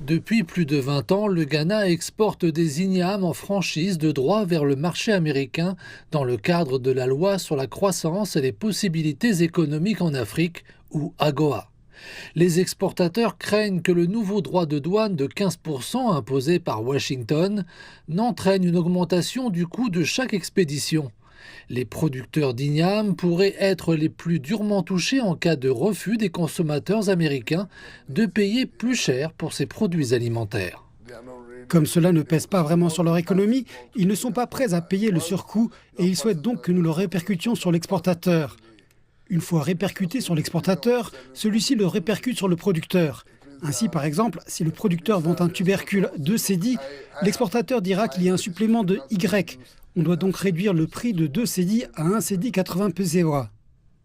Depuis plus de 20 ans, le Ghana exporte des ignames en franchise de droit vers le marché américain dans le cadre de la loi sur la croissance et les possibilités économiques en Afrique, ou AGOA. Les exportateurs craignent que le nouveau droit de douane de 15% imposé par Washington n'entraîne une augmentation du coût de chaque expédition. Les producteurs d'ignames pourraient être les plus durement touchés en cas de refus des consommateurs américains de payer plus cher pour ces produits alimentaires. Comme cela ne pèse pas vraiment sur leur économie, ils ne sont pas prêts à payer le surcoût et ils souhaitent donc que nous le répercutions sur l'exportateur. Une fois répercuté sur l'exportateur, celui-ci le répercute sur le producteur. Ainsi, par exemple, si le producteur vend un tubercule 2 cédis, l'exportateur dira qu'il y a un supplément de Y. On doit donc réduire le prix de 2 cédis à 1 cédis 80 PZOA.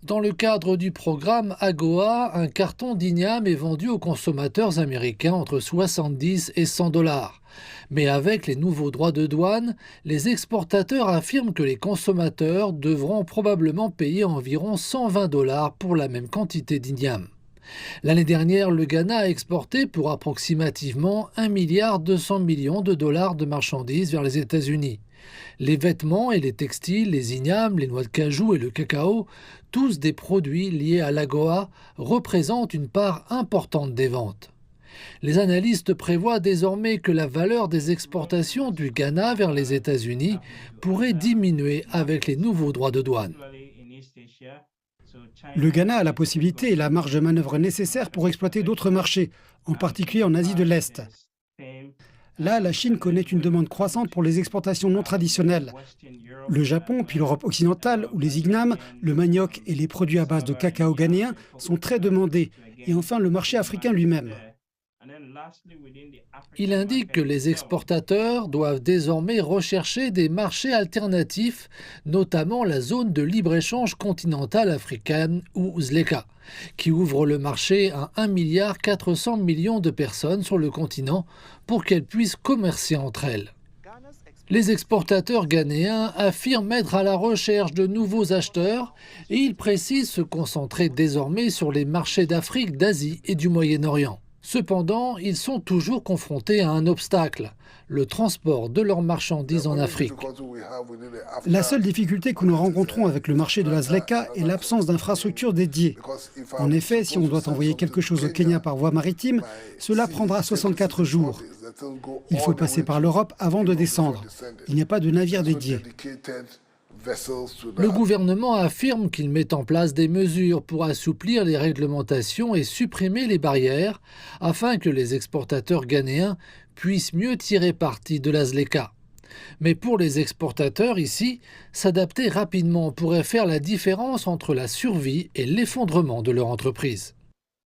Dans le cadre du programme AGOA, un carton d'igname est vendu aux consommateurs américains entre 70 et 100 dollars. Mais avec les nouveaux droits de douane, les exportateurs affirment que les consommateurs devront probablement payer environ 120 dollars pour la même quantité d'igname. L'année dernière, le Ghana a exporté pour approximativement 1,2 milliard de dollars de marchandises vers les États-Unis. Les vêtements et les textiles, les ignames, les noix de cajou et le cacao, tous des produits liés à l'AGOA, représentent une part importante des ventes. Les analystes prévoient désormais que la valeur des exportations du Ghana vers les États-Unis pourrait diminuer avec les nouveaux droits de douane. Le Ghana a la possibilité et la marge de manœuvre nécessaire pour exploiter d'autres marchés, en particulier en Asie de l'Est. Là, la Chine connaît une demande croissante pour les exportations non traditionnelles. Le Japon, puis l'Europe occidentale, où les ignames, le manioc et les produits à base de cacao ghanéen sont très demandés. Et enfin, le marché africain lui-même. Il indique que les exportateurs doivent désormais rechercher des marchés alternatifs, notamment la zone de libre-échange continentale africaine ou ZLECA, qui ouvre le marché à 1,4 milliard de personnes sur le continent pour qu'elles puissent commercer entre elles. Les exportateurs ghanéens affirment être à la recherche de nouveaux acheteurs et ils précisent se concentrer désormais sur les marchés d'Afrique, d'Asie et du Moyen-Orient. Cependant, ils sont toujours confrontés à un obstacle, le transport de leurs marchandises en Afrique. La seule difficulté que nous rencontrons avec le marché de la ZLECA est l'absence d'infrastructures dédiées. En effet, si on doit envoyer quelque chose au Kenya par voie maritime, cela prendra 64 jours. Il faut passer par l'Europe avant de descendre. Il n'y a pas de navire dédié. Le gouvernement affirme qu'il met en place des mesures pour assouplir les réglementations et supprimer les barrières afin que les exportateurs ghanéens puissent mieux tirer parti de la ZLECA. Mais pour les exportateurs ici, s'adapter rapidement pourrait faire la différence entre la survie et l'effondrement de leur entreprise.